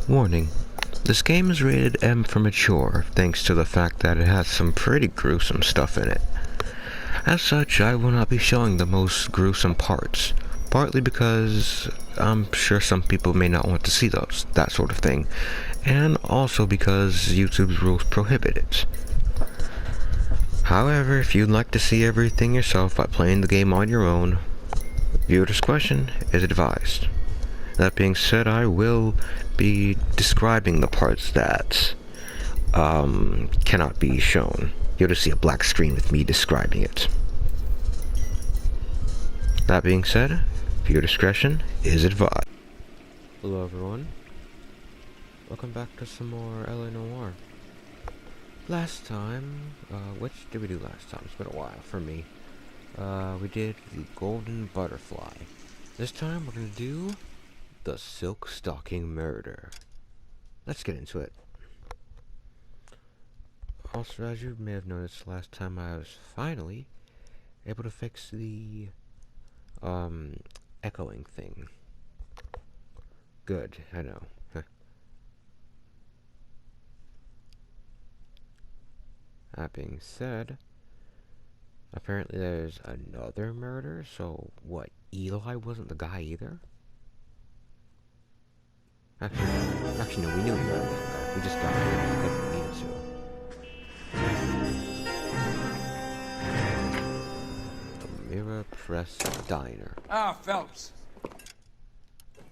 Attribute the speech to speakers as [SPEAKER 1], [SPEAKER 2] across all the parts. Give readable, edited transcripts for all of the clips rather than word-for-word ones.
[SPEAKER 1] Warning. This game is rated M for mature, thanks to the fact that it has some pretty gruesome stuff in it. As such, I will not be showing the most gruesome parts, partly because I'm sure some people may not want to see that sort of thing, and also because YouTube's rules prohibit it. However, if you'd like to see everything yourself by playing the game on your own, viewer discretion is advised. That being said, I will be describing the parts that cannot be shown. You'll just see a black screen with me describing it. That being said, viewer discretion is advised. Hello everyone. Welcome back to some more Noire. Last time, which did we do last time? It's been a while for me. We did the golden butterfly. This time we're gonna do the silk stocking murder. Let's get into it. Also, as you may have noticed last time, I was finally able to fix the echoing thing. Good, I know. That being said, apparently there's another murder, so what, Eli wasn't the guy either? Actually, no, we knew he wasn't the guy. We just got here and couldn't lead to. The Mirror Press Diner.
[SPEAKER 2] Ah, Phelps.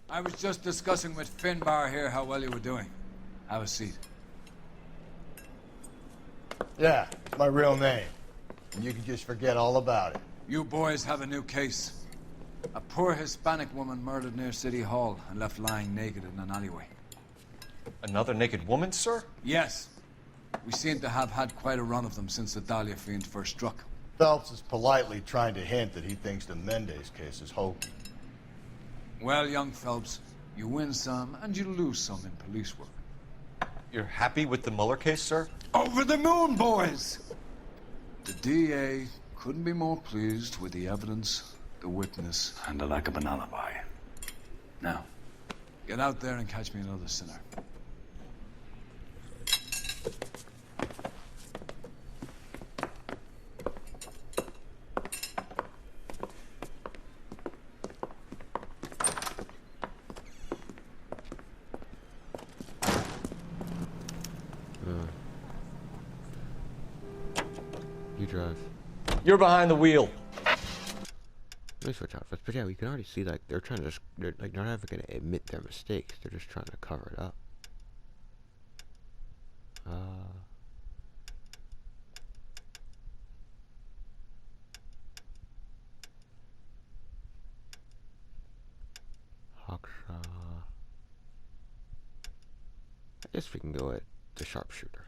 [SPEAKER 2] I was just discussing with Finbar here how well you were doing. Have a seat.
[SPEAKER 3] Yeah, it's my real name. And you can just forget all about it.
[SPEAKER 2] You boys have a new case. A poor Hispanic woman murdered near City Hall and left lying naked in an alleyway.
[SPEAKER 4] Another naked woman, sir?
[SPEAKER 2] Yes. We seem to have had quite a run of them since the Dahlia fiend first struck.
[SPEAKER 3] Phelps is politely trying to hint that he thinks the Mendez case is hokey.
[SPEAKER 2] Well, young Phelps, you win some and you lose some in police work.
[SPEAKER 4] You're happy with the Mueller case, sir?
[SPEAKER 2] Over the moon, boys! The DA couldn't be more pleased with the evidence, the witness, and the lack of an alibi. Now, get out there and catch me another sinner.
[SPEAKER 1] You drive.
[SPEAKER 4] You're behind the wheel.
[SPEAKER 1] Let me switch outfits, but yeah, we can already see like they're trying to they're not ever gonna admit their mistakes. They're just trying to cover it up. Hawkshaw. I guess we can go at the sharpshooter.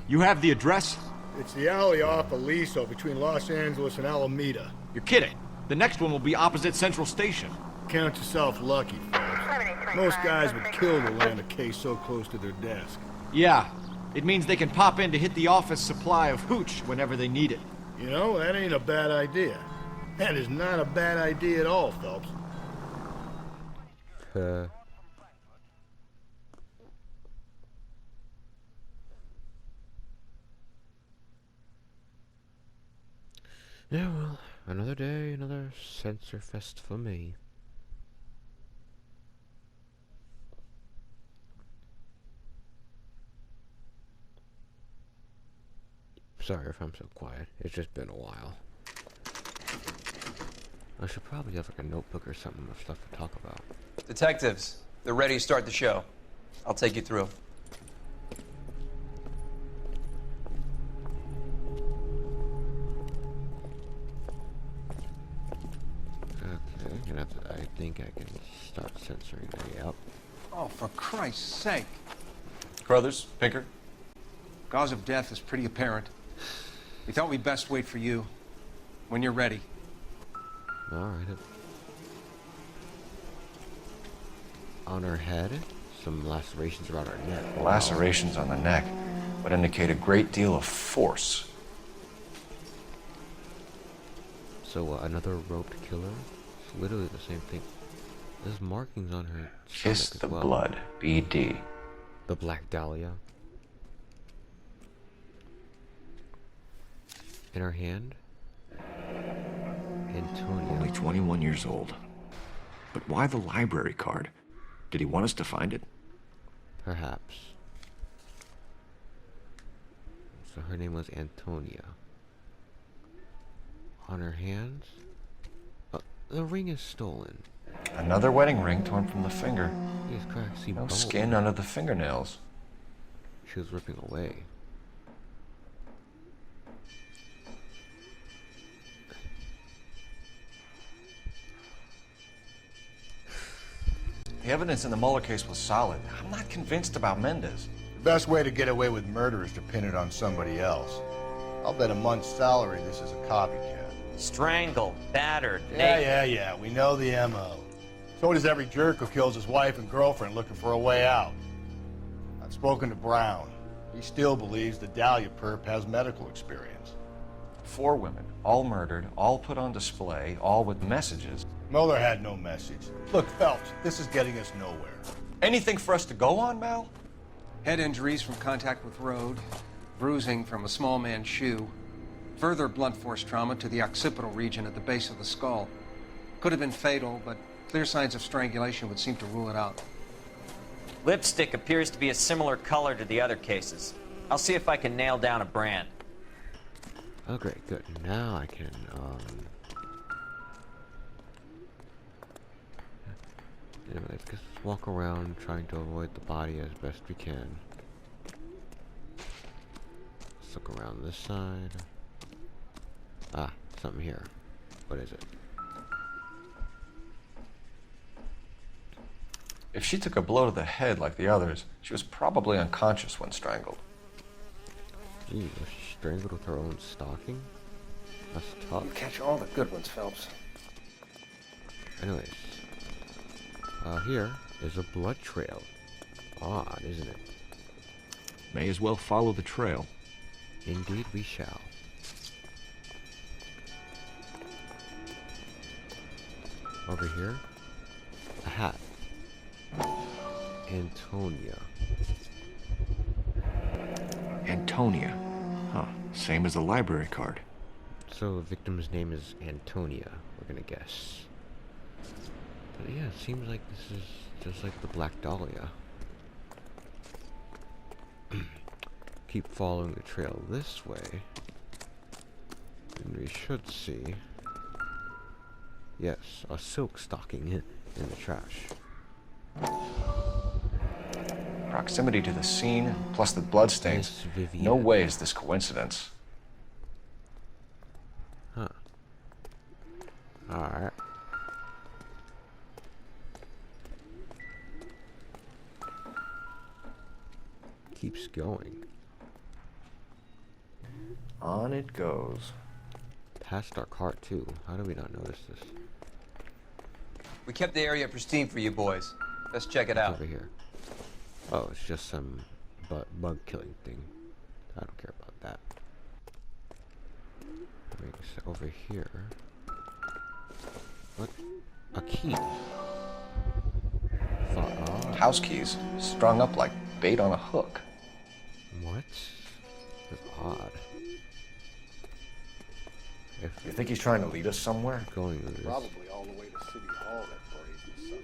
[SPEAKER 5] You have the address?
[SPEAKER 3] It's the alley off Aliso between Los Angeles and Alameda.
[SPEAKER 5] You're kidding. The next one will be opposite Central Station.
[SPEAKER 3] Count yourself lucky, Phelps. Most guys would kill to land a case so close to their desk.
[SPEAKER 5] Yeah. It means they can pop in to hit the office supply of hooch whenever they need it.
[SPEAKER 3] You know, that ain't a bad idea. That is not a bad idea at all, Phelps.
[SPEAKER 1] Yeah, well, another day, another censor fest for me. Sorry if I'm so quiet. It's just been a while. I should probably have like a notebook or something of stuff to talk about.
[SPEAKER 6] Detectives, they're ready to start the show. I'll take you through.
[SPEAKER 1] I think I can start censoring the out.
[SPEAKER 7] Oh, for Christ's sake.
[SPEAKER 4] Carruthers, Pinker.
[SPEAKER 7] Cause of death is pretty apparent. We thought we'd best wait for you. When you're ready.
[SPEAKER 1] Alright. On her head, some lacerations around her neck.
[SPEAKER 4] Lacerations on the neck would indicate a great deal of force.
[SPEAKER 1] So another roped killer? It's literally the same thing. There's markings on her
[SPEAKER 4] Kiss
[SPEAKER 1] stomach
[SPEAKER 4] the
[SPEAKER 1] as well.
[SPEAKER 4] blood. BD.
[SPEAKER 1] The Black Dahlia. In her hand, Antonia.
[SPEAKER 4] Only 21 years old. But why the library card? Did he want us to find it?
[SPEAKER 1] Perhaps. So her name was Antonia. On her hands, the ring is stolen.
[SPEAKER 4] Another wedding ring torn from the finger.
[SPEAKER 1] These cracks see
[SPEAKER 4] No
[SPEAKER 1] bone.
[SPEAKER 4] skin under the fingernails.
[SPEAKER 1] She was ripping away.
[SPEAKER 4] The evidence in the Mueller case was solid. I'm not convinced about Mendez.
[SPEAKER 3] The best way to get away with murder is to pin it on somebody else. I'll bet a month's salary this is a copycat.
[SPEAKER 8] Strangled, battered,
[SPEAKER 3] Yeah, we know the M.O. So does every jerk who kills his wife and girlfriend looking for a way out. I've spoken to Brown. He still believes the Dahlia perp has medical experience.
[SPEAKER 4] 4 women, all murdered, all put on display, all with messages.
[SPEAKER 3] Mueller had no message. Look, Phelps, this is getting us nowhere.
[SPEAKER 4] Anything for us to go on, Mal?
[SPEAKER 7] Head injuries from contact with road, bruising from a small man's shoe, further blunt force trauma to the occipital region at the base of the skull. Could have been fatal, but clear signs of strangulation would seem to rule it out.
[SPEAKER 8] Lipstick appears to be a similar color to the other cases. I'll see if I can nail down a brand.
[SPEAKER 1] Oh great, good. Now I can, Anyway, let's just walk around trying to avoid the body as best we can. Let's look around this side. Ah, something here. What is it?
[SPEAKER 4] If she took a blow to the head like the others, she was probably unconscious when strangled.
[SPEAKER 1] Gee, was she strangled with her own stocking? That's tough.
[SPEAKER 7] You catch all the good ones, Phelps.
[SPEAKER 1] Anyways. Here is a blood trail. Odd, isn't it?
[SPEAKER 4] May as well follow the trail.
[SPEAKER 1] Indeed we shall. Over here, a hat. Antonia.
[SPEAKER 4] Antonia. Huh. Same as the library card.
[SPEAKER 1] So the victim's name is Antonia, we're gonna guess. But yeah, it seems like this is just like the Black Dahlia. Keep following the trail this way, and we should see, yes, a silk stocking in the trash.
[SPEAKER 4] Proximity to the scene, plus the bloodstains.
[SPEAKER 1] Miss Vivian.
[SPEAKER 4] No way is this coincidence.
[SPEAKER 1] Huh. Alright. Keeps going.
[SPEAKER 4] On it goes.
[SPEAKER 1] Past our cart too. How do we not notice this?
[SPEAKER 6] We kept the area pristine for you boys. Let's check it
[SPEAKER 1] What's
[SPEAKER 6] out.
[SPEAKER 1] over here? Oh, it's just some bug killing thing. I don't care about that. Over here. What? A key.
[SPEAKER 4] House keys, strung up like bait on a hook.
[SPEAKER 1] What? That's odd. If
[SPEAKER 4] You think he's trying to lead us somewhere?
[SPEAKER 1] going with this.
[SPEAKER 3] Probably all the way to City Hall, that brazen son of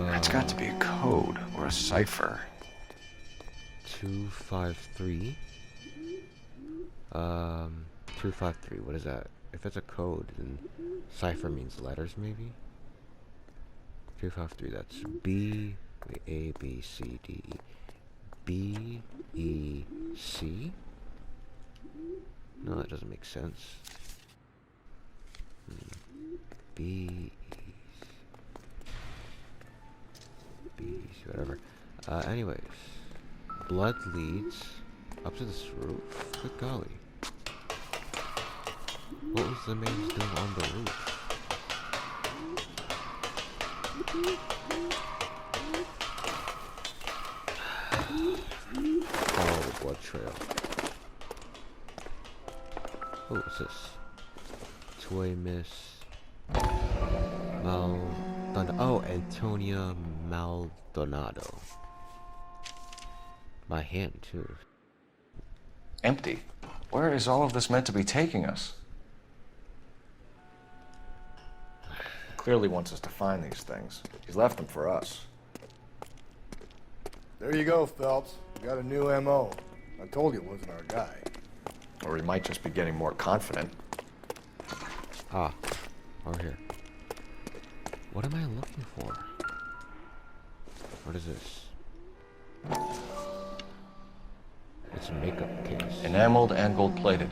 [SPEAKER 3] a bitch.
[SPEAKER 4] It's got to be a code or a cipher.
[SPEAKER 1] 253. 253. What is that? If it's a code, then cipher means letters, maybe. 253. That's B. A B C D E. B E C. No, that doesn't make sense. B E C, whatever. Anyways, blood leads up to this roof. Good golly. What was the man doing on the roof? Follow the blood trail. Oh, what's this? way, Miss Maldonado. Oh, Antonia Maldonado. My hand, too.
[SPEAKER 4] Empty. Where is all of this meant to be taking us? Clearly wants us to find these things. He's left them for us.
[SPEAKER 3] There you go, Phelps. You got a new M.O. I told you it wasn't our guy.
[SPEAKER 4] Or he might just be getting more confident.
[SPEAKER 1] Ah, over here. What am I looking for? What is this? It's a makeup case.
[SPEAKER 4] Enameled and gold-plated.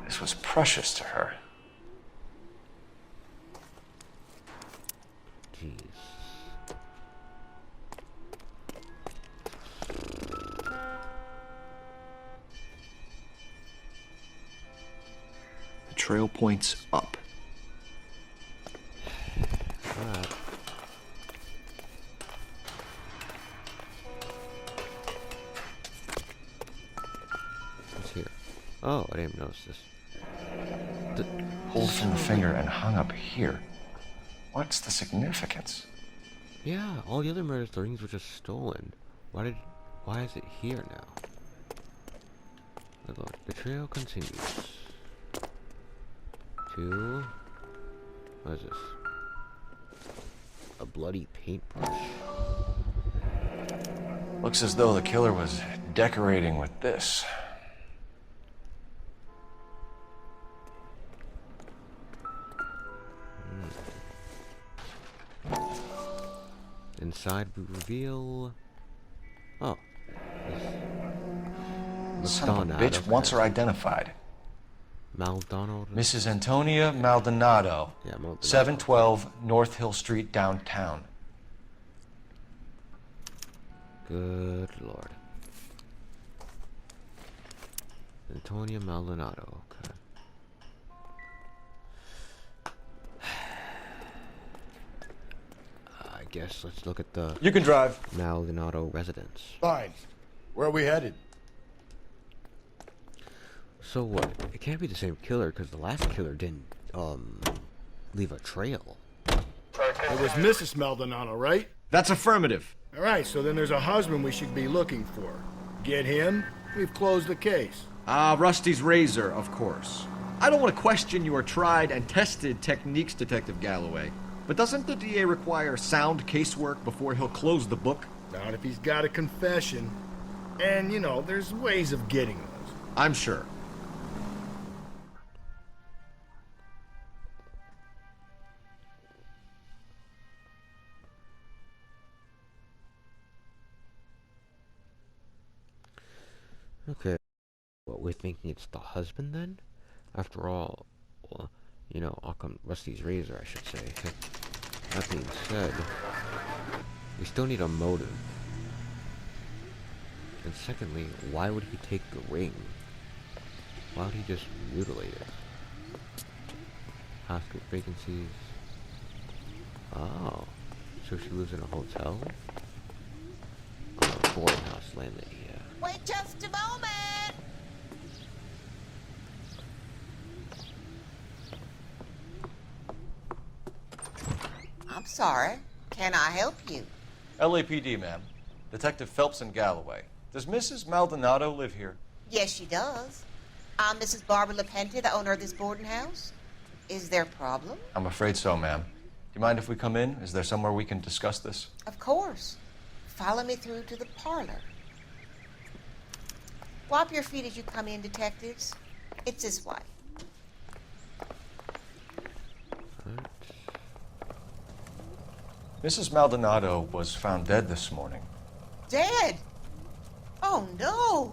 [SPEAKER 4] This was precious to her.
[SPEAKER 1] Jeez.
[SPEAKER 4] The trail points up.
[SPEAKER 1] Alright. What's here? Oh, I didn't even notice this.
[SPEAKER 4] Pulled from the finger and hung up here. What's the significance?
[SPEAKER 1] Yeah, all the other murders, the rings were just stolen. Why is it here now? Look, the trail continues to, what is this? A bloody paintbrush.
[SPEAKER 4] Looks as though the killer was decorating with this.
[SPEAKER 1] Inside we reveal, oh,
[SPEAKER 4] Son of a bitch wants her identified.
[SPEAKER 1] Maldonado.
[SPEAKER 4] Mrs. Antonia Maldonado.
[SPEAKER 1] Yeah, Maldonado.
[SPEAKER 4] 712 North Hill Street, downtown.
[SPEAKER 1] Good lord. Antonia Maldonado, okay. I guess let's look at the
[SPEAKER 4] You can drive.
[SPEAKER 1] Maldonado residence.
[SPEAKER 3] Fine. Where are we headed?
[SPEAKER 1] So what? It can't be the same killer because the last killer didn't, leave a trail.
[SPEAKER 3] It was Mrs. Maldonado, right?
[SPEAKER 5] That's affirmative.
[SPEAKER 3] All right, so then there's a husband we should be looking for. Get him, we've closed the case.
[SPEAKER 5] Ah, Rusty's razor, of course. I don't want to question your tried and tested techniques, Detective Galloway. But doesn't the DA require sound casework before he'll close the book?
[SPEAKER 3] Not if he's got a confession. And, you know, there's ways of getting those.
[SPEAKER 5] I'm sure.
[SPEAKER 1] Okay. What, we're thinking it's the husband then? After all, well, you know, Rusty's razor, I should say. That being said, we still need a motive. And secondly, why would he take the ring? Why would he just mutilate it? Hospital vacancies. Oh. So she lives in a hotel? Oh, a boarding house landlady, yeah.
[SPEAKER 9] Wait just a moment! I'm sorry. Can I help you?
[SPEAKER 4] LAPD, ma'am. Detective Phelps and Galloway. Does Mrs. Maldonado live here?
[SPEAKER 9] Yes, she does. I'm Mrs. Barbara LaPenta, the owner of this boarding house. Is there a problem?
[SPEAKER 4] I'm afraid so, ma'am. Do you mind if we come in? Is there somewhere we can discuss this?
[SPEAKER 9] Of course. Follow me through to the parlor. Wipe your feet as you come in, detectives. It's this way.
[SPEAKER 4] Mrs. Maldonado was found dead this morning.
[SPEAKER 9] Dead? Oh, no.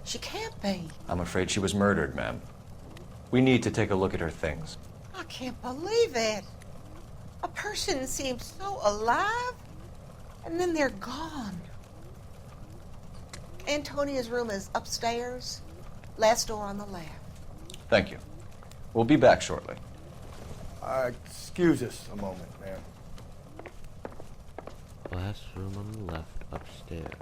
[SPEAKER 9] She can't be.
[SPEAKER 4] I'm afraid she was murdered, ma'am. We need to take a look at her things.
[SPEAKER 9] I can't believe it. A person seems so alive, and then they're gone. Antonia's room is upstairs, last door on the left.
[SPEAKER 4] Thank you. We'll be back shortly.
[SPEAKER 3] Excuse us a moment, ma'am.
[SPEAKER 1] Last room on the left, upstairs.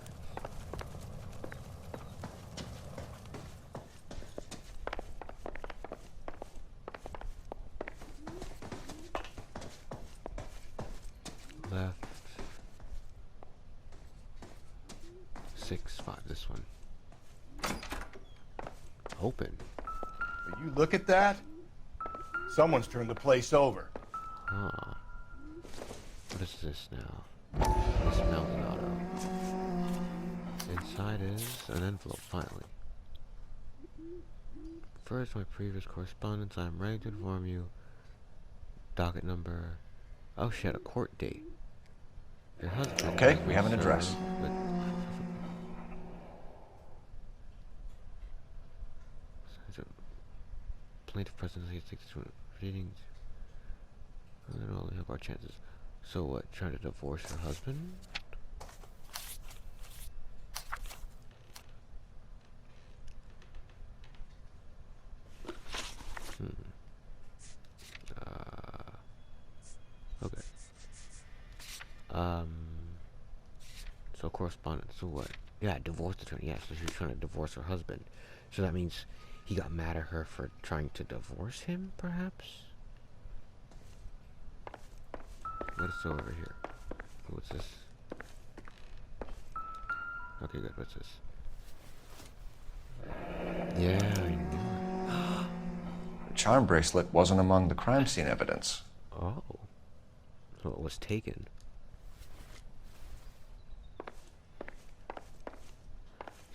[SPEAKER 1] left. 6, 5, this one. Open.
[SPEAKER 3] Will you look at that? Someone's turned the place over.
[SPEAKER 1] Huh. What is this now? This Maldonado. Inside is an envelope, finally. First, my previous correspondence, I am ready to inform you. Docket number... Oh shit, a court date. Your husband...
[SPEAKER 4] Okay, we have an address.
[SPEAKER 1] With plaintiff presidency takes readings. And only help our chances. So what, trying to divorce her husband? Okay. So correspondence, so what? Yeah, divorce attorney, yeah, so she was trying to divorce her husband. So that means he got mad at her for trying to divorce him, perhaps? What's over here? What's this? Okay, good, what's this? Yeah, I knew it.
[SPEAKER 4] The charm bracelet wasn't among the crime scene evidence.
[SPEAKER 1] Oh. So it was taken.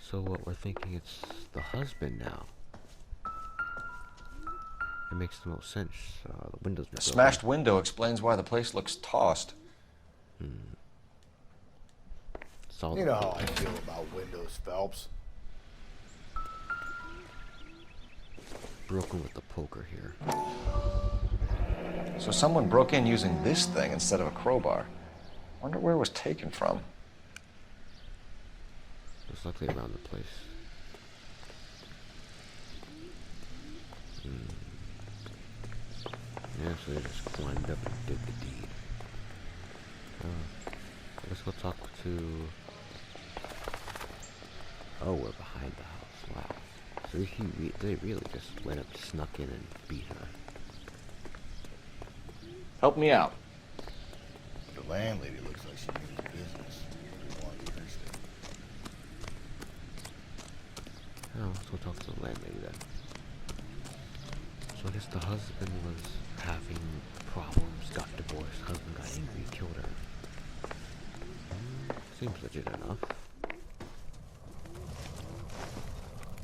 [SPEAKER 1] So what we're thinking, it's the husband now. It makes the most sense. The windows.
[SPEAKER 4] A smashed window explains why the place looks tossed.
[SPEAKER 3] You know how I feel about windows, Phelps.
[SPEAKER 1] Broken with the poker here.
[SPEAKER 4] So someone broke in using this thing instead of a crowbar. Wonder where it was taken from.
[SPEAKER 1] Most likely around the place. Yeah, so they just climbed up and did the deed. Let's go talk to... Oh, we're behind the house. Wow. So they really just went up, snuck in, and beat her.
[SPEAKER 4] Help me out.
[SPEAKER 3] The landlady looks like she means business. We want to use it.
[SPEAKER 1] Oh, let's go talk to the landlady then. So I guess the husband was having problems, got divorced, husband got angry, killed her. Seems legit enough.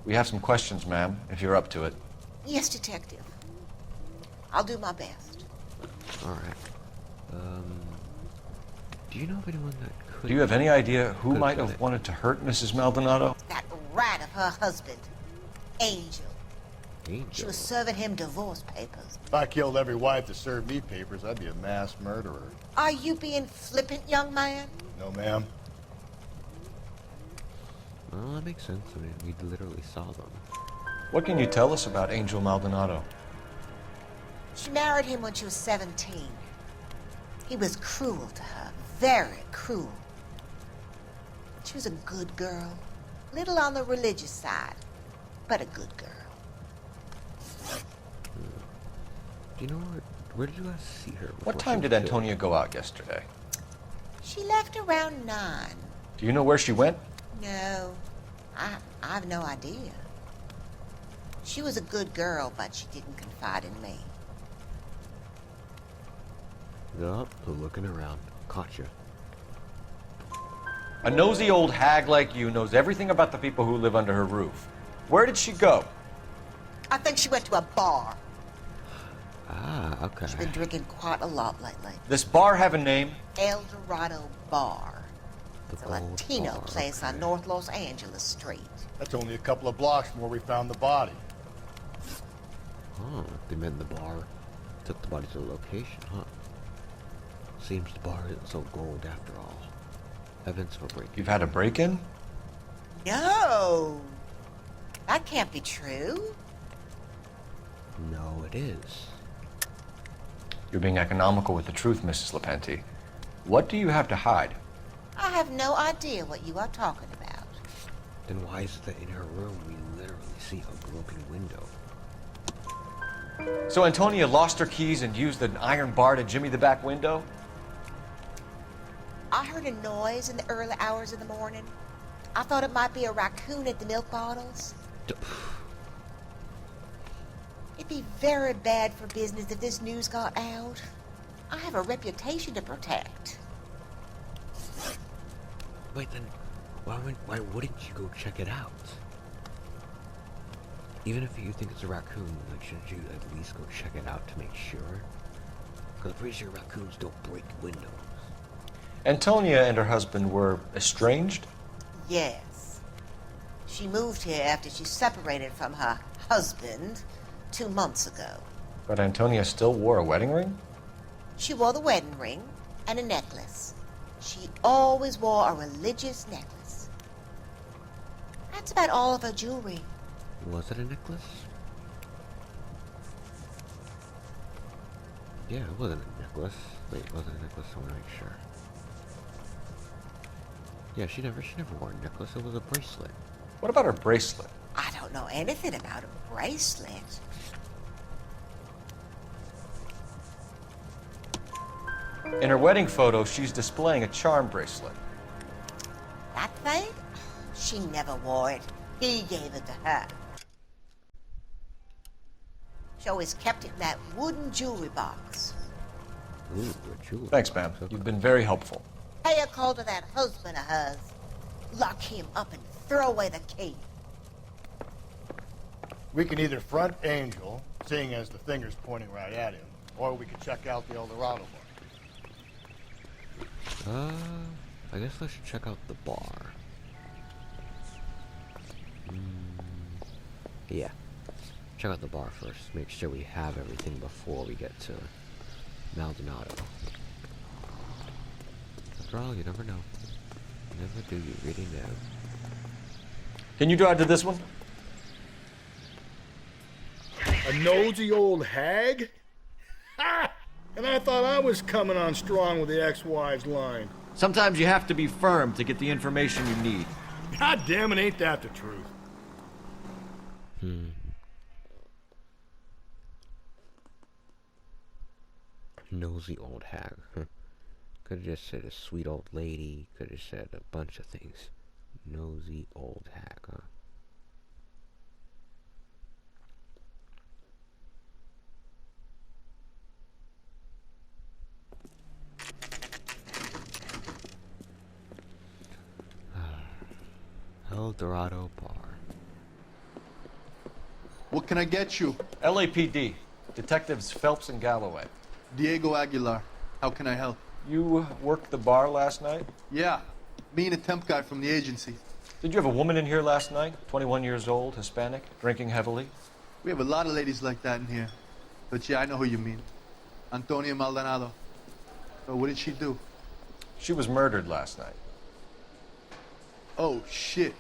[SPEAKER 4] We have some questions, ma'am, if you're up to it.
[SPEAKER 9] Yes, detective. I'll do my best.
[SPEAKER 1] Alright. Do you know of anyone that could...
[SPEAKER 4] Do you have any idea who might have wanted to hurt Mrs. Maldonado?
[SPEAKER 9] That rat of her husband, Angel.
[SPEAKER 1] Angel?
[SPEAKER 9] She was serving him divorce papers.
[SPEAKER 3] If I killed every wife that served me papers, I'd be a mass murderer.
[SPEAKER 9] Are you being flippant, young man?
[SPEAKER 3] No, ma'am.
[SPEAKER 1] Well, that makes sense. I mean, we literally saw them.
[SPEAKER 4] What can you tell us about Angel Maldonado?
[SPEAKER 9] She married him when she was 17. He was cruel to her, very cruel. She was a good girl, little on the religious side, but a good girl.
[SPEAKER 1] Do you know where did you guys see her?
[SPEAKER 4] What time did Antonia go out yesterday?
[SPEAKER 9] She left around 9.
[SPEAKER 4] Do you know where she went?
[SPEAKER 9] No, I have no idea. She was a good girl, but she didn't confide in me.
[SPEAKER 1] Yup, looking around. Caught you.
[SPEAKER 4] A nosy old hag like you knows everything about the people who live under her roof. Where did she go?
[SPEAKER 9] I think she went to a bar.
[SPEAKER 1] Ah, okay.
[SPEAKER 9] She's been drinking quite a lot lately.
[SPEAKER 4] This bar have a name?
[SPEAKER 9] El Dorado Bar. It's a
[SPEAKER 1] Gold
[SPEAKER 9] Latino
[SPEAKER 1] Bar,
[SPEAKER 9] place on
[SPEAKER 1] okay.
[SPEAKER 9] North Los Angeles Street.
[SPEAKER 3] That's only a couple of blocks from where we found the body.
[SPEAKER 1] Oh, they met in the bar. Took the body to the location, huh? Seems the bar isn't so gold after all. Evidence for break-in.
[SPEAKER 4] You've had a break-in?
[SPEAKER 9] No! That can't be true.
[SPEAKER 1] No, it is.
[SPEAKER 4] You're being economical with the truth, Mrs. Lepenti. What do you have to hide?
[SPEAKER 9] I have no idea what you are talking about.
[SPEAKER 1] Then why is it that in her room we literally see a broken window?
[SPEAKER 4] So Antonia lost her keys and used an iron bar to jimmy the back window?
[SPEAKER 9] I heard a noise in the early hours of the morning. I thought it might be a raccoon at the milk bottles. It'd be very bad for business if this news got out. I have a reputation to protect.
[SPEAKER 1] Wait, then why wouldn't you go check it out? Even if you think it's a raccoon, like, shouldn't you at least go check it out to make sure? Because I'm pretty sure raccoons don't break windows.
[SPEAKER 5] Antonia and her husband were estranged?
[SPEAKER 9] Yes. She moved here after she separated from her husband 2 months ago.
[SPEAKER 5] But Antonia still wore a wedding ring?
[SPEAKER 9] She wore the wedding ring and a necklace. She always wore a religious necklace. That's about all of her jewelry.
[SPEAKER 1] Was it a necklace? Yeah, it wasn't a necklace. Wait, was it a necklace? I want to make sure. Yeah, she never wore a necklace. It was a bracelet.
[SPEAKER 5] What about her bracelet?
[SPEAKER 9] I don't know anything about a bracelet.
[SPEAKER 5] In her wedding photo, she's displaying a charm bracelet.
[SPEAKER 9] That thing? She never wore it. He gave it to her. She always kept it in that wooden jewelry box.
[SPEAKER 1] Ooh, a jewelry
[SPEAKER 5] Thanks,
[SPEAKER 1] box.
[SPEAKER 5] ma'am. You've been very helpful.
[SPEAKER 9] Pay a call to that husband of hers. Lock him up and throw away the key.
[SPEAKER 3] We can either front Angel, seeing as the finger's pointing right at him, or we can check out the El Dorado bar.
[SPEAKER 1] I guess let's check out the bar. Yeah. Check out the bar first. Make sure we have everything before we get to Maldonado. After all, you never know. Never do you really know.
[SPEAKER 5] Can you drive to this one?
[SPEAKER 3] A nosy old hag? Ha! And I thought I was coming on strong with the ex-wives line.
[SPEAKER 5] Sometimes you have to be firm to get the information you need.
[SPEAKER 3] God damn it, ain't that the truth?
[SPEAKER 1] Nosy old hag. Could have just said a sweet old lady. Could have said a bunch of things. Nosy old hag, huh? El Dorado Bar.
[SPEAKER 10] What can I get you?
[SPEAKER 5] LAPD. Detectives Phelps and Galloway.
[SPEAKER 10] Diego Aguilar. How can I help?
[SPEAKER 5] You worked the bar last night?
[SPEAKER 10] Yeah. Me and a temp guy from the agency.
[SPEAKER 5] Did you have a woman in here last night? 21 years old, Hispanic, drinking heavily?
[SPEAKER 10] We have a lot of ladies like that in here. But yeah, I know who you mean. Antonia Maldonado. So what did she do?
[SPEAKER 5] She was murdered last night.
[SPEAKER 10] Oh, shit.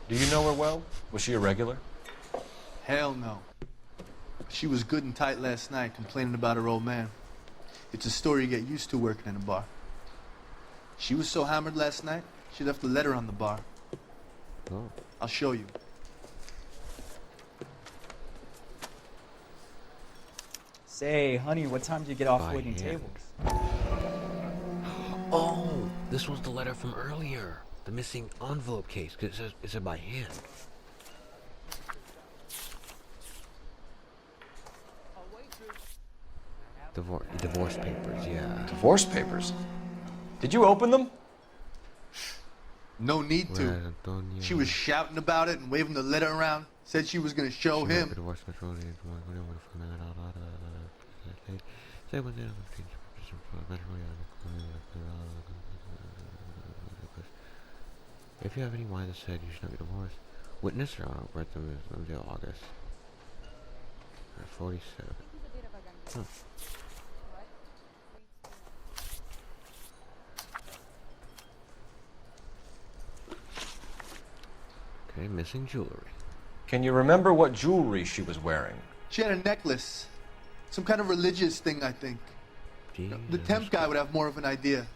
[SPEAKER 5] Do you know her well? Was she a regular?
[SPEAKER 10] Hell no. She was good and tight last night, complaining about her old man. It's a story you get used to working in a bar. She was so hammered last night, she left a letter on the bar.
[SPEAKER 1] Oh.
[SPEAKER 10] I'll show you.
[SPEAKER 11] Say, honey, what time do you get off
[SPEAKER 1] By
[SPEAKER 11] waiting
[SPEAKER 1] hand.
[SPEAKER 11] tables?
[SPEAKER 1] Oh, this was the letter from earlier. The missing envelope case. 'Cause it said by hand. Divorce papers, yeah.
[SPEAKER 5] Divorce papers? Did you open them?
[SPEAKER 10] No need to.
[SPEAKER 1] Whereas Antonia-
[SPEAKER 10] She was shouting about it and waving the letter around. Said she was gonna show him.
[SPEAKER 1] If you have any wine that said you should not be divorced, witness or read them until August. 47. Huh. Okay, missing jewelry.
[SPEAKER 5] Can you remember what jewelry she was wearing?
[SPEAKER 10] She had a necklace. Some kind of religious thing, I think. The temp guy would have more of an idea.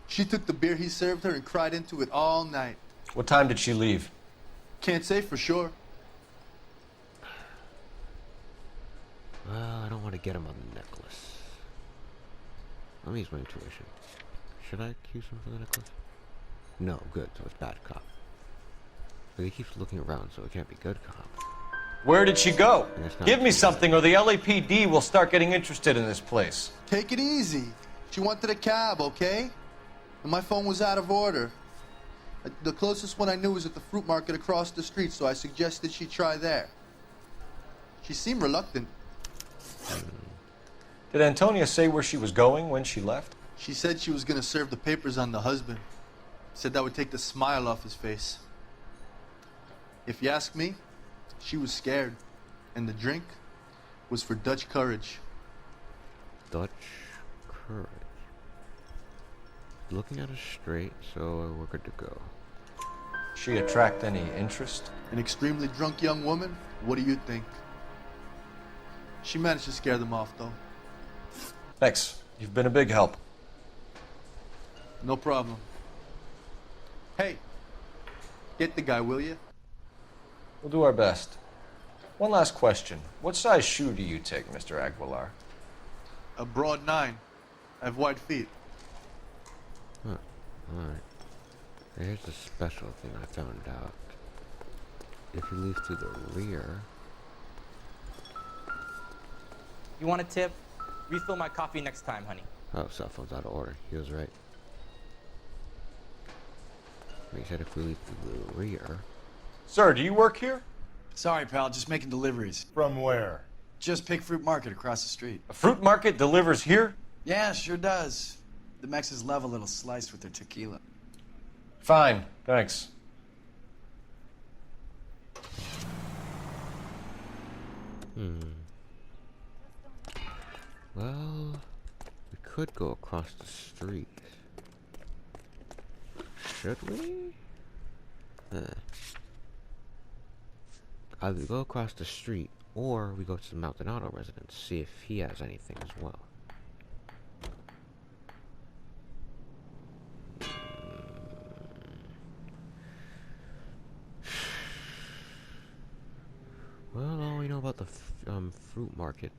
[SPEAKER 10] She took the beer he served her and cried into it all night.
[SPEAKER 5] What time did she leave?
[SPEAKER 10] Can't say for sure.
[SPEAKER 1] Well, I don't want to get him on the necklace. Let me use my intuition. should I accuse him for the necklace? No, good, so it's bad cop. But he keeps looking around, so it can't be good cop.
[SPEAKER 5] Where did she go? Give me
[SPEAKER 1] too
[SPEAKER 5] something or the LAPD will start getting interested in this place.
[SPEAKER 10] Take it easy. She wanted a cab, okay? And my phone was out of order. The closest one I knew was at the fruit market across the street, so I suggested she try there. She seemed reluctant.
[SPEAKER 5] Did Antonia say where she was going when she left?
[SPEAKER 10] She said she was going to serve the papers on the husband. Said that would take the smile off his face. If you ask me, she was scared. And the drink was for Dutch courage.
[SPEAKER 1] Dutch courage. Looking at us straight, so we're good to go.
[SPEAKER 5] She attract any interest?
[SPEAKER 10] An extremely drunk young woman? What do you think? She managed to scare them off, though.
[SPEAKER 5] Thanks. You've been a big help.
[SPEAKER 10] No problem. Hey, get the guy, will you?
[SPEAKER 5] We'll do our best. One last question. What size shoe do you take, Mr. Aguilar?
[SPEAKER 10] A broad 9. I have wide feet.
[SPEAKER 1] Huh. Alright. Here's the special thing I found out. If you leave through the rear...
[SPEAKER 11] You want a tip? Refill my coffee next time, honey.
[SPEAKER 1] Oh, cell phone's out of order. He was right. He said if we leave through the rear...
[SPEAKER 5] Sir, do you work here?
[SPEAKER 12] Sorry, pal, just making deliveries.
[SPEAKER 3] From where?
[SPEAKER 12] Just Pick Fruit Market across the street.
[SPEAKER 5] A fruit market delivers here?
[SPEAKER 12] Yeah, sure does. The Mexes love a little slice with their tequila.
[SPEAKER 5] Fine, thanks.
[SPEAKER 1] Well, we could go across the street. Should we? Either we go across the street, or we go to the Maldonado residence, see if he has anything as well. Well, all we know about the fruit market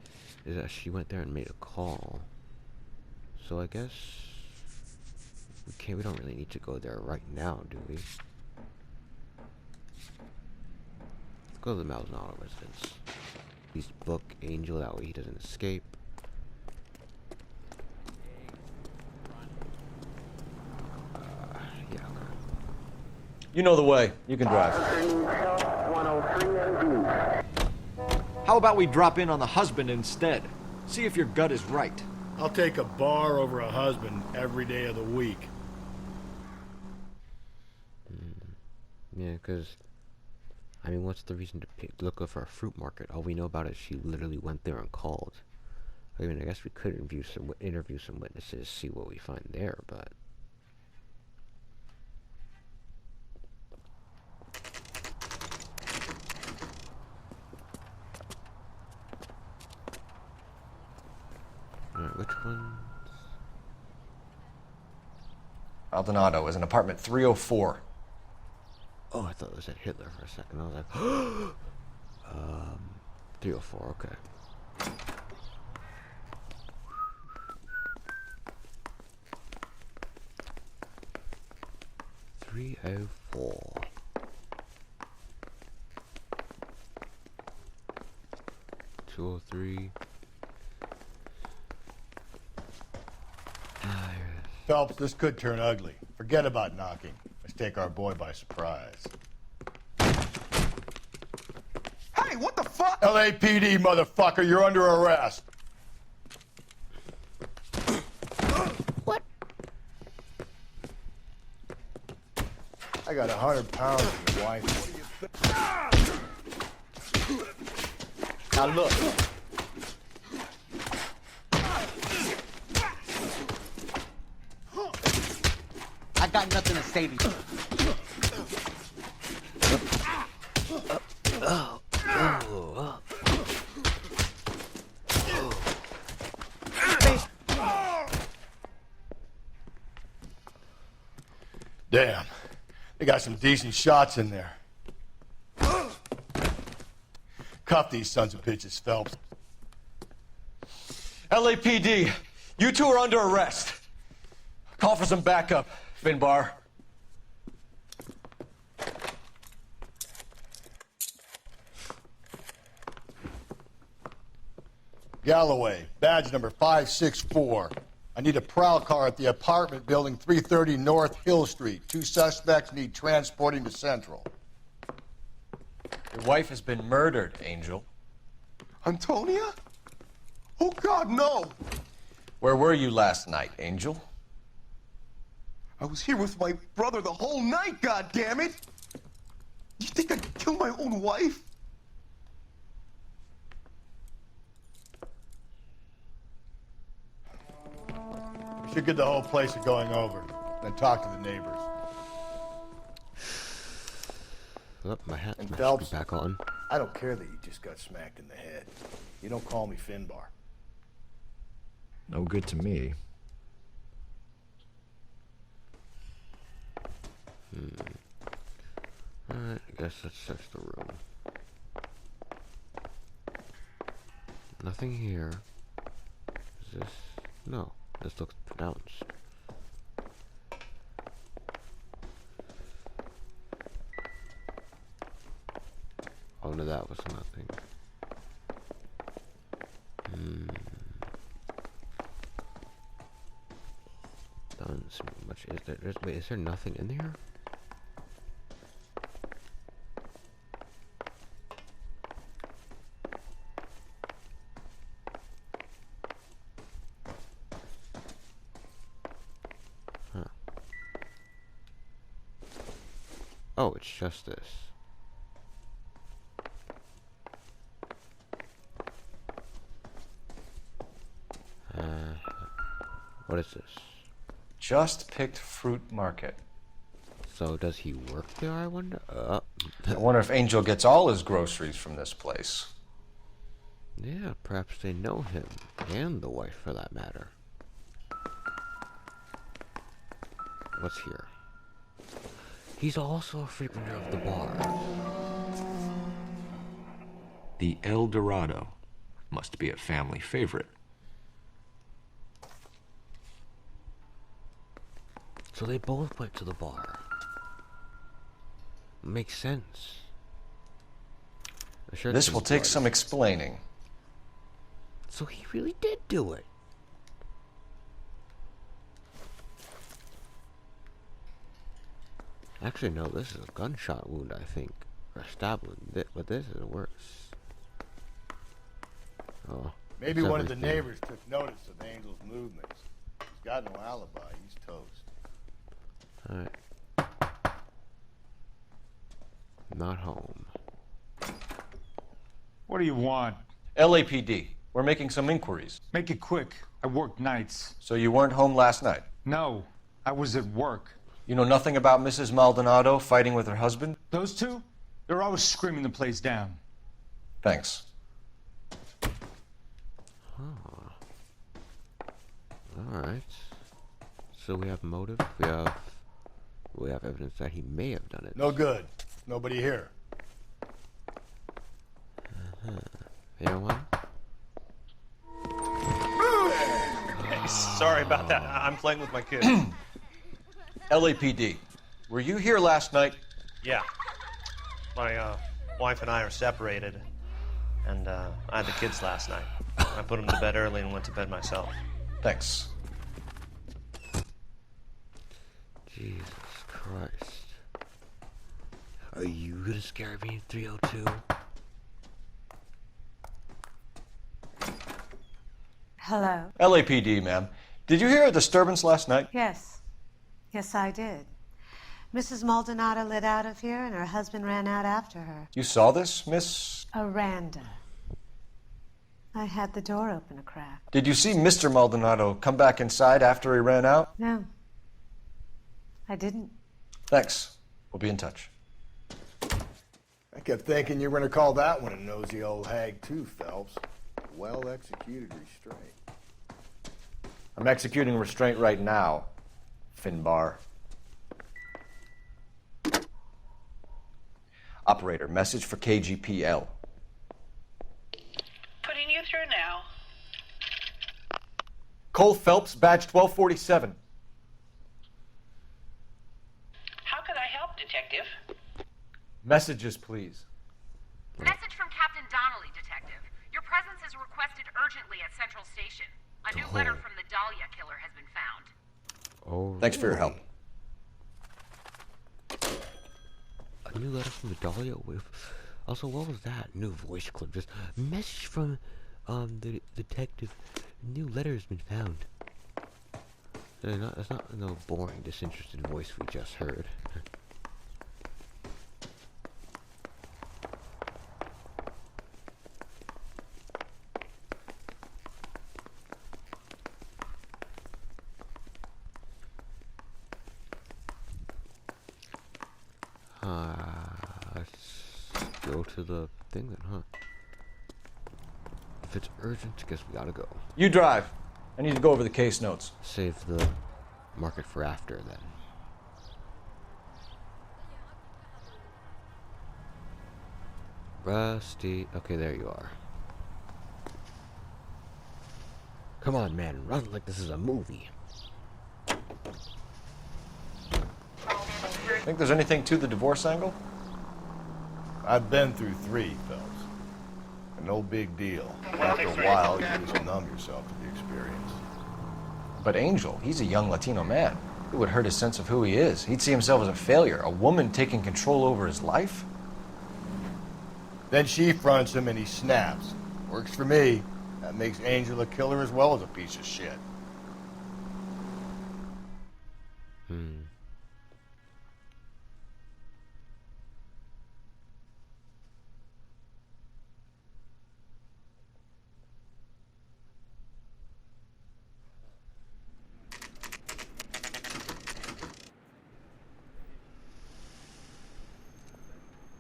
[SPEAKER 1] is that she went there and made a call. So I guess we don't really need to go there right now, do we? Let's go to the Maldonado residence. Please book Angel, that way he doesn't escape. Yeah, okay.
[SPEAKER 5] You know the way. You can drive. How about we drop in on the husband instead? See if your gut is right.
[SPEAKER 3] I'll take a bar over a husband every day of the week.
[SPEAKER 1] Yeah, because, I mean, what's the reason to look for a fruit market? All we know about it is she literally went there and called. I mean, I guess we could interview some witnesses, see what we find there, but... Alright, which ones?
[SPEAKER 5] Maldonado is in apartment 304.
[SPEAKER 1] Oh, I thought it was at Hitler for a second. I was like, 304, okay. .304. .203.
[SPEAKER 3] Phelps, this could turn ugly. Forget about knocking. Let's take our boy by surprise.
[SPEAKER 12] Hey, what the fuck?
[SPEAKER 3] LAPD, motherfucker, you're under arrest.
[SPEAKER 1] What?
[SPEAKER 3] I got 100 pounds of your wife. Now look.
[SPEAKER 12] I got nothing to say to you.
[SPEAKER 3] Damn. They got some decent shots in there. Cuff these sons of bitches, Phelps.
[SPEAKER 5] LAPD, you two are under arrest. Call for some backup, Finbar.
[SPEAKER 3] Galloway, badge number 564. I need a prowl car at the apartment building 330 North Hill Street. 2 suspects need transporting to Central.
[SPEAKER 5] Your wife has been murdered, Angel.
[SPEAKER 10] Antonia? Oh, God, no!
[SPEAKER 5] Where were you last night, Angel?
[SPEAKER 10] I was here with my brother the whole night, goddammit! You think I'd kill my own wife?
[SPEAKER 3] We should get the whole place to going over, then talk to the neighbors.
[SPEAKER 1] Oh, my hat
[SPEAKER 3] And
[SPEAKER 1] should be
[SPEAKER 3] Phelps,
[SPEAKER 1] back on.
[SPEAKER 3] I don't care that you just got smacked in the head. You don't call me Finbar.
[SPEAKER 4] No good to me.
[SPEAKER 1] Alright, I guess let's search the room. Nothing here. Is this... No, this looks pronounced. Oh no, that was nothing. Doesn't seem much. Wait, is there nothing in here? Huh. Oh, it's just this. What is this?
[SPEAKER 5] Just picked fruit market.
[SPEAKER 1] So does he work there, I wonder?
[SPEAKER 5] I wonder if Angel gets all his groceries from this place.
[SPEAKER 1] Yeah, perhaps they know him, and the wife for that matter. What's here? He's also a frequenter of the bar.
[SPEAKER 4] The El Dorado must be a family favorite.
[SPEAKER 1] So they both went to the bar. Makes sense. Sure
[SPEAKER 5] This will take some explaining.
[SPEAKER 1] So he really did do it. Actually, no, this is a gunshot wound, I think. Or a stab wound. But this is worse. Oh.
[SPEAKER 3] Maybe one of the neighbors took notice of Angel's movements. He's got no alibi. He's toast.
[SPEAKER 1] Alright. Not home.
[SPEAKER 13] What do you want?
[SPEAKER 5] LAPD. We're making some inquiries.
[SPEAKER 13] Make it quick. I work nights.
[SPEAKER 5] So you weren't home last night?
[SPEAKER 13] No, I was at work.
[SPEAKER 5] You know nothing about Mrs. Maldonado fighting with her husband?
[SPEAKER 13] Those two? They're always screaming the place down.
[SPEAKER 5] Thanks.
[SPEAKER 1] Alright. So we have motive. We have evidence that he may have done it.
[SPEAKER 3] No good. Nobody here.
[SPEAKER 1] Anyone?
[SPEAKER 14] Sorry about that. I'm playing with my kid.
[SPEAKER 5] LAPD. Were you here last night?
[SPEAKER 14] Yeah. My wife and I are separated, and I had the kids last night. I put them to bed early and went to bed myself.
[SPEAKER 5] Thanks.
[SPEAKER 1] Jesus Christ. Are you gonna scare me in 302?
[SPEAKER 15] Hello?
[SPEAKER 5] LAPD, ma'am. Did you hear a disturbance last night?
[SPEAKER 15] Yes. Yes, I did. Mrs. Maldonado lit out of here, and her husband ran out after her.
[SPEAKER 5] You saw this, Miss?
[SPEAKER 15] Aranda. I had the door open a crack.
[SPEAKER 5] Did you see Mr. Maldonado come back inside after he ran out?
[SPEAKER 15] No. I didn't.
[SPEAKER 5] Thanks. We'll be in touch.
[SPEAKER 3] I kept thinking you were going to call that one a nosy old hag too, Phelps. Well-executed restraint.
[SPEAKER 5] I'm executing restraint right now, Finbar. Operator, message for KGPL.
[SPEAKER 16] Putting you through now.
[SPEAKER 5] Cole Phelps, badge 1247. Messages, please.
[SPEAKER 16] Message from Captain Donnelly, Detective. Your presence is requested urgently at Central Station. A new letter from the Dahlia killer has been found.
[SPEAKER 1] Oh,
[SPEAKER 5] Thanks for your help.
[SPEAKER 1] A new letter from the Dahlia? Also, what was that? New voice clip. Just message from the detective. New letter has been found. That's not no boring, disinterested voice we just heard. Let's go to the thing then, huh? If it's urgent, I guess we gotta go.
[SPEAKER 5] You drive. I need to go over the case notes.
[SPEAKER 1] Save the market for after, then. Rusty. Okay, there you are. Come on, man. Run like this is a movie.
[SPEAKER 5] Think there's anything to the divorce angle?
[SPEAKER 3] I've been through 3, fellas. No big deal. After a while, you just numb yourself to the experience.
[SPEAKER 5] But Angel, he's a young Latino man. It would hurt his sense of who he is. He'd see himself as a failure. A woman taking control over his life?
[SPEAKER 3] Then she fronts him and he snaps. Works for me. That makes Angel a killer as well as a piece of shit.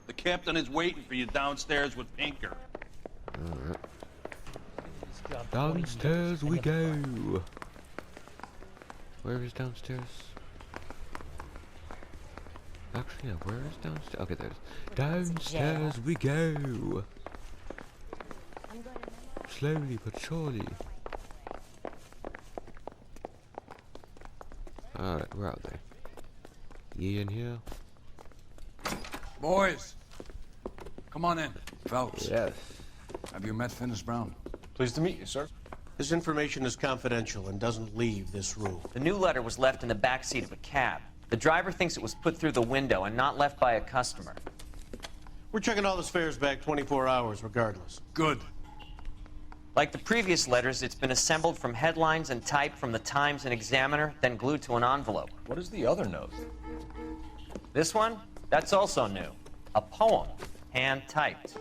[SPEAKER 17] The captain is waiting for you downstairs with Pinker.
[SPEAKER 1] Alright. Downstairs we go. Where is downstairs? Actually, yeah, where is downstairs? Okay, there's downstairs we go. Slowly but surely. Alright, where are they? Ye in here?
[SPEAKER 2] Boys, come on in. Phelps.
[SPEAKER 1] Yes.
[SPEAKER 2] Have you met Finis Brown?
[SPEAKER 5] Pleased to meet you, sir.
[SPEAKER 18] This information is confidential and doesn't leave this room.
[SPEAKER 8] The new letter was left in the back seat of a cab. The driver thinks it was put through the window and not left by a customer.
[SPEAKER 18] We're checking all this fares back 24 hours regardless.
[SPEAKER 2] Good.
[SPEAKER 8] Like the previous letters, it's been assembled from headlines and typed from the Times and Examiner, then glued to an envelope.
[SPEAKER 5] What is the other note?
[SPEAKER 8] This one? That's also new. A poem, hand-typed.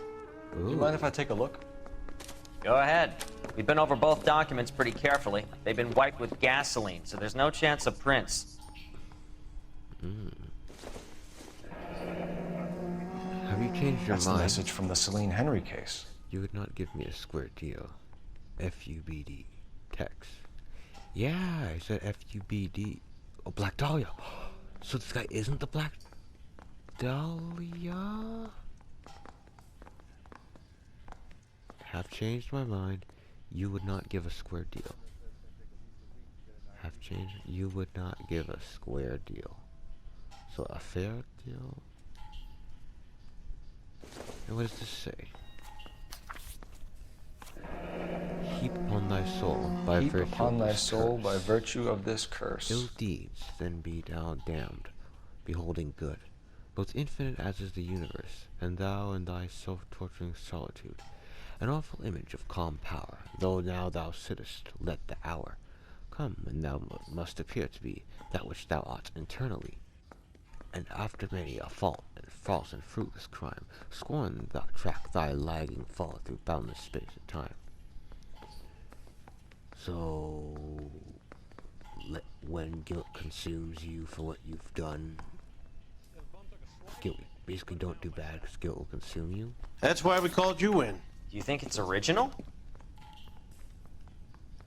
[SPEAKER 5] Do you mind if I take a look?
[SPEAKER 8] Go ahead. We've been over both documents pretty carefully. They've been wiped with gasoline, so there's no chance of prints.
[SPEAKER 1] Have you changed your
[SPEAKER 5] That's
[SPEAKER 1] mind?
[SPEAKER 5] the message from the Celine Henry case.
[SPEAKER 1] You would not give me a square deal. FUBD. Text. Yeah, I said FUBD. Oh, Black Dahlia. So this guy isn't the Black Dahlia? Have changed my mind. You would not give a square deal. Have changed. You would not give a square deal. So a fair deal? And what does this say? Heap upon thy soul by
[SPEAKER 5] Heap
[SPEAKER 1] virtue
[SPEAKER 5] upon
[SPEAKER 1] of
[SPEAKER 5] thy
[SPEAKER 1] this
[SPEAKER 5] soul
[SPEAKER 1] curse.
[SPEAKER 5] by virtue of this curse.
[SPEAKER 1] Ill deeds, then be thou damned, beholding good, both infinite as is the universe, and thou in thy self-torturing solitude, an awful image of calm power, though now thou sittest, let the hour come when thou must appear to be that which thou art internally, and after many a fault and false and fruitless crime, scorn thou track thy lagging fall through boundless space and time. So, when guilt consumes you for what you've done, guilt, basically don't do bad because guilt will consume you.
[SPEAKER 18] That's why we called you in.
[SPEAKER 8] Do you think it's original?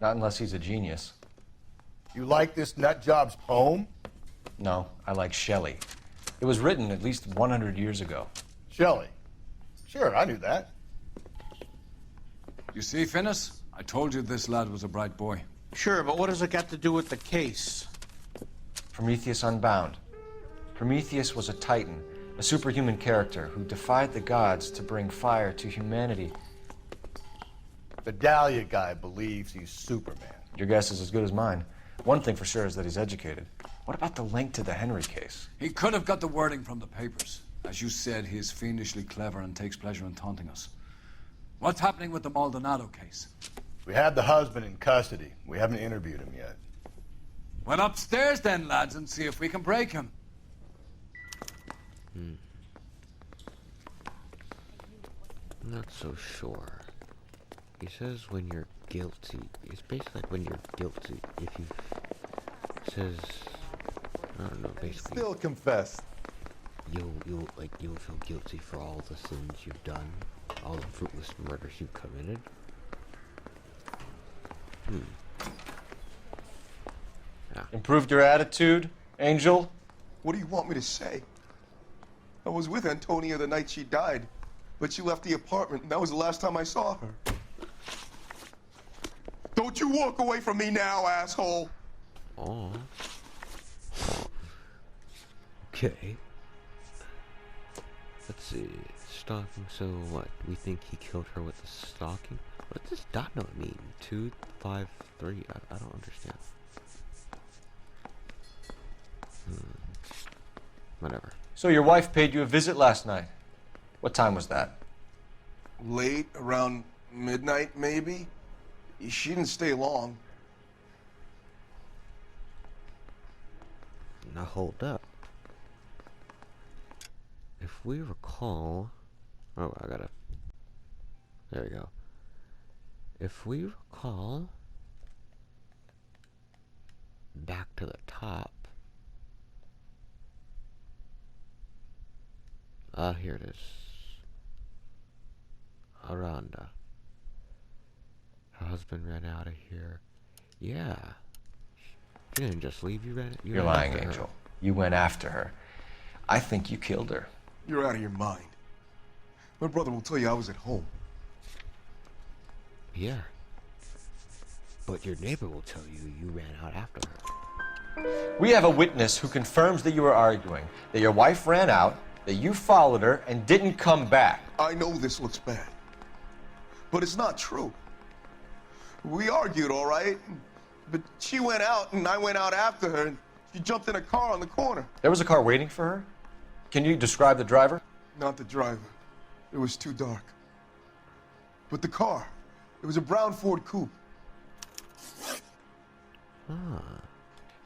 [SPEAKER 5] Not unless he's a genius.
[SPEAKER 3] You like this nutjob's poem?
[SPEAKER 5] No, I like Shelley. It was written at least 100 years ago.
[SPEAKER 3] Shelley. Sure, I knew that.
[SPEAKER 2] You see, Finis? I told you this lad was a bright boy.
[SPEAKER 18] Sure, but what has it got to do with the case?
[SPEAKER 5] Prometheus Unbound. Prometheus was a titan, A superhuman character who defied the gods to bring fire to humanity.
[SPEAKER 3] The Dahlia guy believes he's Superman.
[SPEAKER 5] Your guess is as good as mine. One thing for sure is that he's educated. What about the link to the Henry case?
[SPEAKER 2] He could have got the wording from the papers. As you said, he is fiendishly clever and takes pleasure in taunting us. What's happening with the Maldonado case?
[SPEAKER 3] We have the husband in custody. We haven't interviewed him yet.
[SPEAKER 2] Well, upstairs then, lads, and see if we can break him.
[SPEAKER 1] Not so sure. He says when you're guilty. It's basically like when you're guilty. If you says, I don't know, basically.
[SPEAKER 19] Still confess.
[SPEAKER 1] You'll feel guilty for all the sins you've done, all the fruitless murders you've committed.
[SPEAKER 5] Improved your attitude, Angel?
[SPEAKER 19] What do you want me to say? I was with Antonia the night she died, but she left the apartment, and that was the last time I saw her. Don't you walk away from me now, asshole!
[SPEAKER 1] Oh. Okay. Let's see. Stalking, so what? We think he killed her with the stalking? What does this dot note mean? 2, 5, 3? I don't understand. Whatever.
[SPEAKER 5] So your wife paid you a visit last night. What time was that?
[SPEAKER 19] Late, around midnight, maybe? She didn't stay long.
[SPEAKER 1] Now hold up. If we recall... Oh, I gotta... There we go. If we recall... Back to the top... here it is. Aranda. Her husband ran out of here. Yeah. She didn't just leave,
[SPEAKER 5] You're lying, Angel. You went after her. I think you killed her.
[SPEAKER 19] You're out of your mind. My brother will tell you I was at home.
[SPEAKER 1] Yeah. But your neighbor will tell you you ran out after her.
[SPEAKER 5] We have a witness who confirms that you were arguing, that your wife ran out, that you followed her and didn't come back.
[SPEAKER 19] I know this looks bad, but it's not true. We argued, all right, but she went out and I went out after her and she jumped in a car on the corner.
[SPEAKER 5] There was a car waiting for her? Can you describe the driver?
[SPEAKER 19] Not the driver. It was too dark. But the car, it was a brown Ford coupe.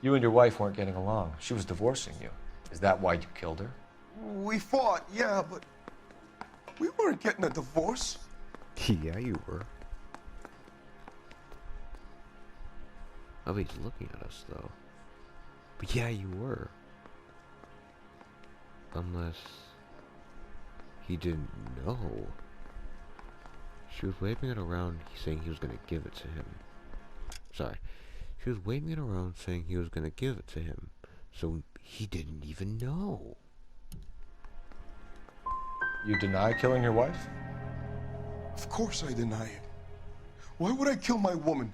[SPEAKER 5] You and your wife weren't getting along. She was divorcing you. Is that why you killed her?
[SPEAKER 19] We fought, yeah, but we weren't getting a divorce.
[SPEAKER 1] Yeah, you were. Oh, he's looking at us, though. But yeah, you were. Unless... he didn't know. She was waving it around, saying he was going to give it to him. Sorry. She was waving it around, saying he was going to give it to him. So he didn't even know.
[SPEAKER 5] You deny killing your wife?
[SPEAKER 19] Of course I deny it. Why would I kill my woman?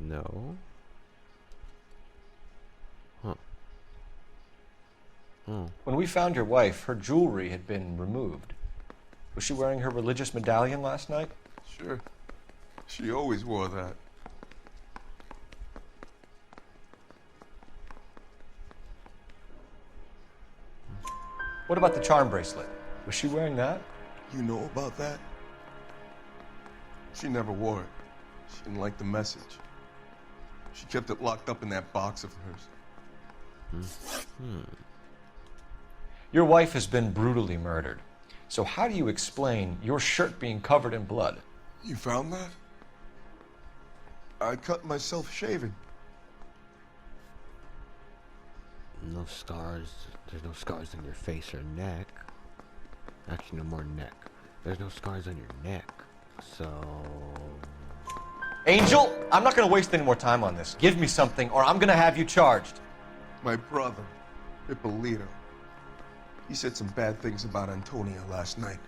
[SPEAKER 1] No. Huh. Oh.
[SPEAKER 5] When we found your wife, her jewelry had been removed. Was she wearing her religious medallion last night?
[SPEAKER 19] Sure. She always wore that.
[SPEAKER 5] What about the charm bracelet? Was she wearing that?
[SPEAKER 19] You know about that? She never wore it. She didn't like the message. She kept it locked up in that box of hers.
[SPEAKER 5] Your wife has been brutally murdered. So how do you explain your shirt being covered in blood?
[SPEAKER 19] You found that? I cut myself shaving.
[SPEAKER 1] No scars. There's no scars on your face or neck. Actually, no more neck. There's no scars on your neck. So...
[SPEAKER 5] Angel, I'm not going to waste any more time on this. Give me something or I'm going to have you charged.
[SPEAKER 19] My brother, Ippolito, he said some bad things about Antonia last night.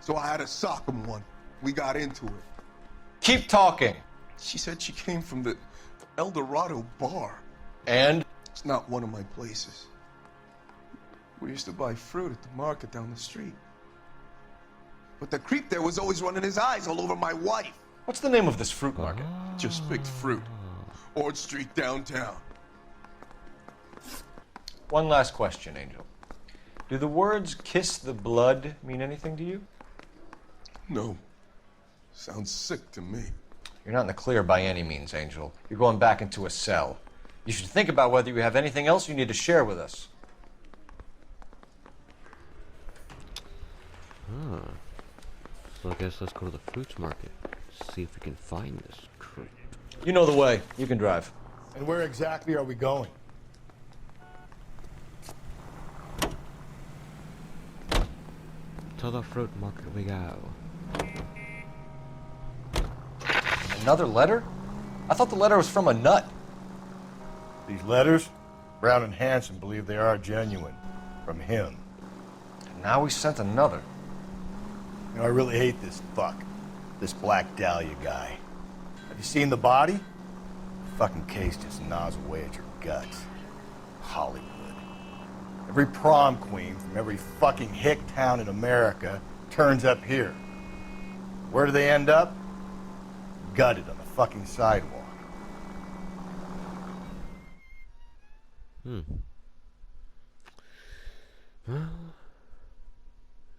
[SPEAKER 19] So I had to sock him one. We got into it.
[SPEAKER 5] Keep talking.
[SPEAKER 19] She said she came from the El Dorado bar.
[SPEAKER 5] And?
[SPEAKER 19] It's not one of my places. We used to buy fruit at the market down the street. But the creep there was always running his eyes all over my wife.
[SPEAKER 5] What's the name of this fruit market?
[SPEAKER 19] Just picked fruit. Ord Street downtown.
[SPEAKER 5] One last question, Angel. Do the words kiss the blood mean anything to you?
[SPEAKER 19] No. Sounds sick to me.
[SPEAKER 5] You're not in the clear by any means, Angel. You're going back into a cell. You should think about whether you have anything else you need to share with us.
[SPEAKER 1] So I guess let's go to the fruits market. See if we can find this creep.
[SPEAKER 5] You know the way. You can drive.
[SPEAKER 3] And where exactly are we going?
[SPEAKER 1] To the fruit market we go.
[SPEAKER 5] Another letter? I thought the letter was from a nut.
[SPEAKER 3] These letters? Brown and Hanson believe they are genuine. From him.
[SPEAKER 5] And now we sent another.
[SPEAKER 3] You know, I really hate this fuck. This Black Dahlia guy. Have you seen the body? The fucking case just gnaws away at your guts. Hollywood. Every prom queen from every fucking hick town in America turns up here. Where do they end up? Gutted on the fucking sidewalk.
[SPEAKER 1] Well,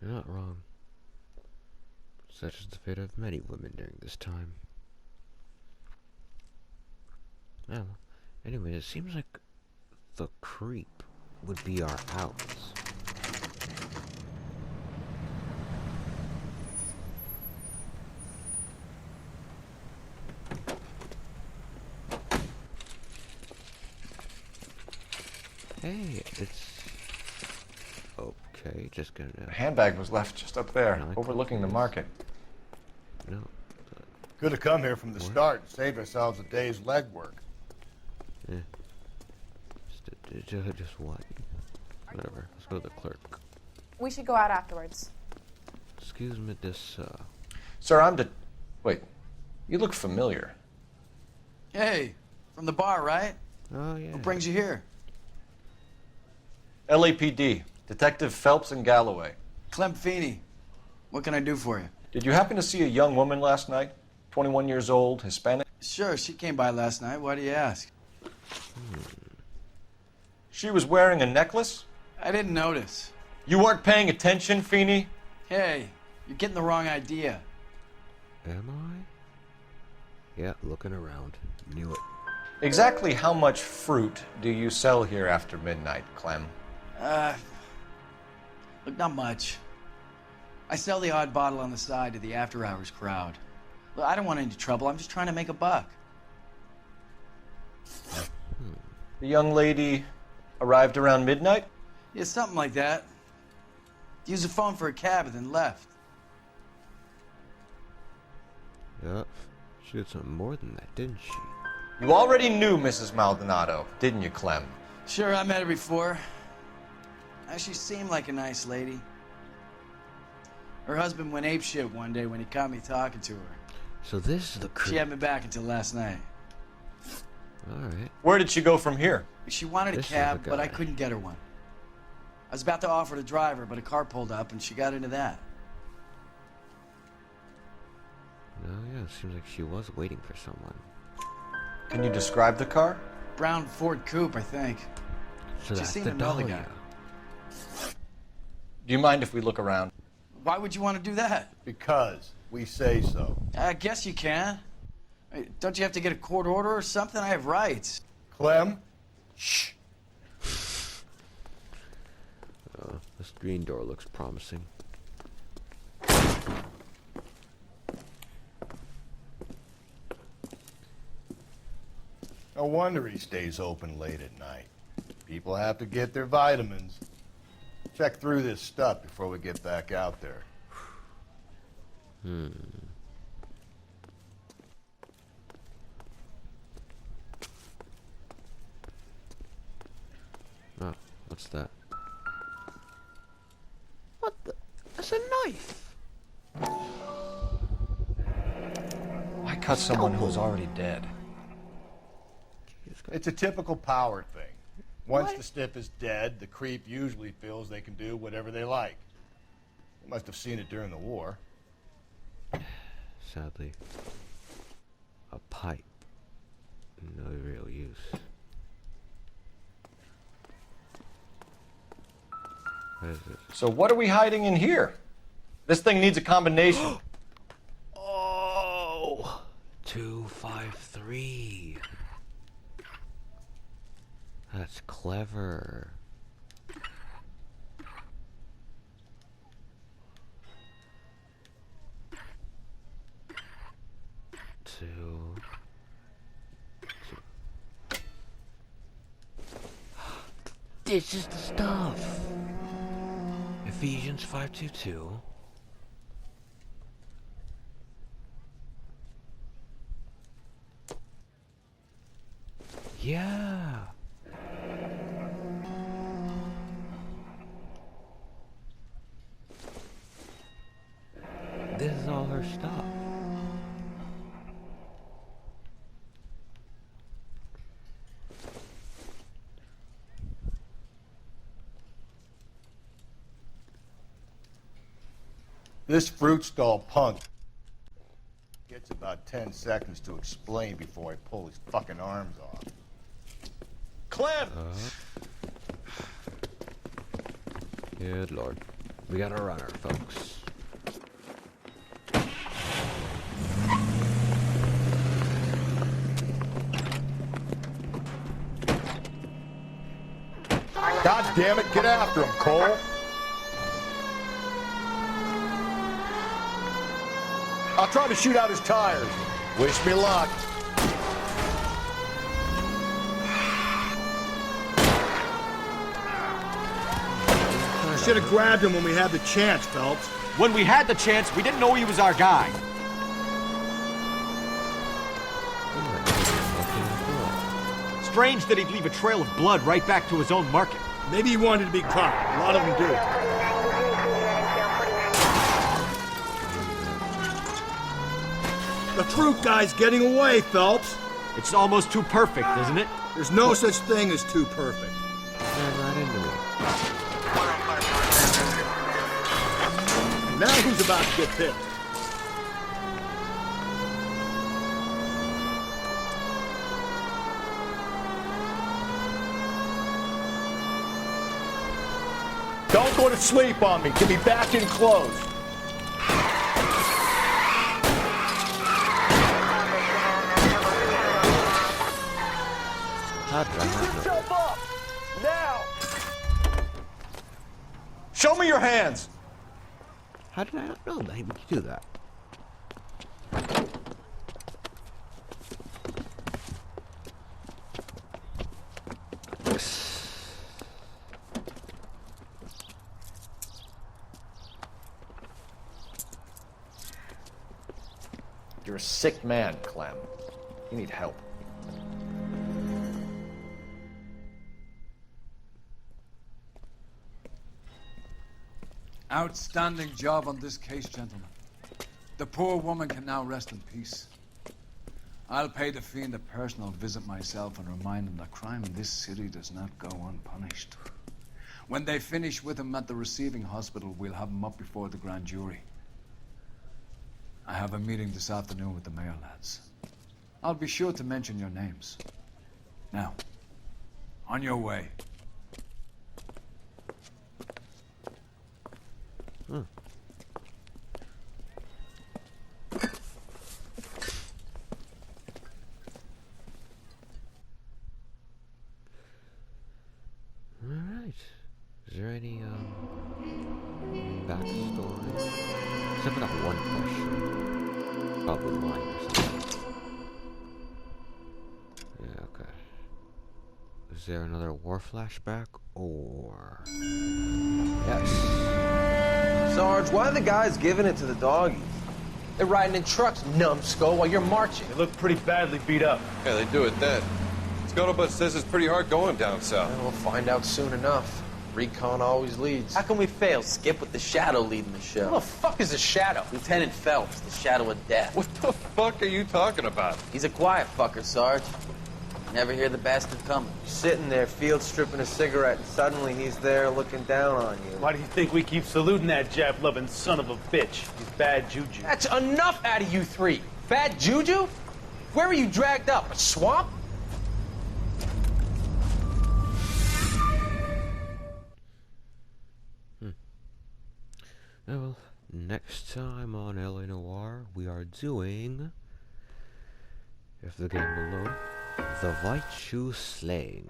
[SPEAKER 1] you're not wrong. Such is the fate of many women during this time. Well, anyway, it seems like the creep would be our outs. Hey, it's okay. Just gonna.
[SPEAKER 5] The handbag was left just up there,
[SPEAKER 1] like
[SPEAKER 5] overlooking the market.
[SPEAKER 1] No.
[SPEAKER 3] Could have come here from the start and saved ourselves a day's legwork.
[SPEAKER 1] Yeah. Just what? Whatever. Let's go to the clerk.
[SPEAKER 20] We should go out afterwards.
[SPEAKER 1] Excuse me, this.
[SPEAKER 5] Sir, Wait. You look familiar.
[SPEAKER 12] Hey, from the bar, right?
[SPEAKER 1] Oh yeah.
[SPEAKER 12] What brings you here?
[SPEAKER 5] LAPD. Detective Phelps and Galloway.
[SPEAKER 12] Clem Feeney. What can I do for you?
[SPEAKER 5] Did you happen to see a young woman last night? 21 years old, Hispanic?
[SPEAKER 12] Sure, she came by last night. Why do you ask?
[SPEAKER 5] She was wearing a necklace?
[SPEAKER 12] I didn't notice.
[SPEAKER 5] You weren't paying attention, Feeney?
[SPEAKER 12] Hey, you're getting the wrong idea.
[SPEAKER 1] Am I? Yeah, looking around. Knew it.
[SPEAKER 5] Exactly how much fruit do you sell here after midnight, Clem?
[SPEAKER 12] Look, not much. I sell the odd bottle on the side to the after-hours crowd. Look, I don't want any trouble. I'm just trying to make a buck.
[SPEAKER 5] The young lady arrived around midnight?
[SPEAKER 12] Yeah, something like that. Used the phone for a cab and then left.
[SPEAKER 1] Yep. She did something more than that, didn't she?
[SPEAKER 5] You already knew Mrs. Maldonado, didn't you, Clem?
[SPEAKER 12] Sure, I met her before. She seemed like a nice lady. Her husband went apeshit one day when he caught me talking to her.
[SPEAKER 1] So this is the creep.
[SPEAKER 12] She had me back until last night.
[SPEAKER 1] Alright.
[SPEAKER 5] Where did she go from here?
[SPEAKER 12] She wanted a cab, but I couldn't get her one. I was about to offer to drive her, but a car pulled up and she got into that.
[SPEAKER 1] No, yeah, it seems like she was waiting for someone.
[SPEAKER 5] Can you describe the car?
[SPEAKER 12] Brown Ford Coupe, I think.
[SPEAKER 1] So
[SPEAKER 12] She
[SPEAKER 1] that's
[SPEAKER 12] seemed
[SPEAKER 1] the
[SPEAKER 12] to know the
[SPEAKER 1] Dahlia.
[SPEAKER 12] guy.
[SPEAKER 5] Do you mind if we look around?
[SPEAKER 12] Why would you want to do that?
[SPEAKER 3] Because we say so.
[SPEAKER 12] I guess you can. Don't you have to get a court order or something? I have rights.
[SPEAKER 3] Clem? Shh.
[SPEAKER 1] This green door looks promising.
[SPEAKER 3] No wonder he stays open late at night. People have to get their vitamins. Check through this stuff before we get back out there.
[SPEAKER 1] Oh, what's that? What the? That's a knife!
[SPEAKER 5] Why cut someone who's already dead?
[SPEAKER 3] It's a typical power thing. Once the stiff is dead, the creep usually feels they can do whatever they like. They must have seen it during the war.
[SPEAKER 1] Sadly, a pipe. No real use. What is it?
[SPEAKER 5] So what are we hiding in here? This thing needs a combination.
[SPEAKER 1] Oh! 253. That's clever. This is the stuff. Ephesians 5:22. Yeah. This is all her stuff.
[SPEAKER 3] This fruit stall punk gets about 10 seconds to explain before I pull his fucking arms off.
[SPEAKER 5] Clem!
[SPEAKER 1] Good lord. We got a runner, folks.
[SPEAKER 3] God damn it, get after him, Cole! I'll try to shoot out his tires. Wish me luck. Should have grabbed him when we had the chance, Phelps.
[SPEAKER 5] When we had the chance, we didn't know he was our guy. Strange that he'd leave a trail of blood right back to his own market.
[SPEAKER 3] Maybe he wanted to be caught. A lot of them do. The truth guy's getting away, Phelps.
[SPEAKER 5] It's almost too perfect, isn't it?
[SPEAKER 3] There's no such thing as too perfect.
[SPEAKER 1] Ran right into me.
[SPEAKER 3] Now who's about to get picked? Don't go to sleep on me. Get me back in close.
[SPEAKER 5] Jump up! Now! Show me your hands!
[SPEAKER 1] How did I not know that he would do that?
[SPEAKER 5] You're a sick man, Clem. You need help.
[SPEAKER 2] Outstanding job on this case, gentlemen. The poor woman can now rest in peace. I'll pay the fiend a personal visit myself and remind him that crime in this city does not go unpunished. When they finish with him at the receiving hospital, we'll have him up before the grand jury. I have a meeting this afternoon with the mayor lads. I'll be sure to mention your names. Now, on your way.
[SPEAKER 1] Alright. Is there any, backstory? Except for that one question. Probably mine or something. Yeah, okay. Is there another war flashback, or... Yes.
[SPEAKER 6] Sarge, why are the guys giving it to the doggies? They're riding in trucks, numbskull, while you're marching.
[SPEAKER 18] They look pretty badly beat up.
[SPEAKER 21] Yeah, they do at that. Scuttlebutt says it's pretty hard going down south.
[SPEAKER 6] We'll find out soon enough. Recon always leads. How can we fail? Skip with the Shadow leading the show. Who the fuck is the Shadow? Lieutenant Phelps, the Shadow of Death.
[SPEAKER 21] What the fuck are you talking about?
[SPEAKER 6] He's a quiet fucker, Sarge. Never hear the bastard coming.
[SPEAKER 7] Sitting there, field stripping a cigarette, and suddenly he's there looking down on you.
[SPEAKER 18] Why do you think we keep saluting that Jap-loving son of a bitch? He's bad juju.
[SPEAKER 11] That's enough out of you three. Bad juju? Where were you dragged up? A swamp?
[SPEAKER 1] Well, next time on LA Noire, we are doing, if the game will load, the White Shoe Slaying.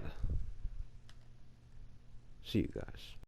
[SPEAKER 1] See you guys.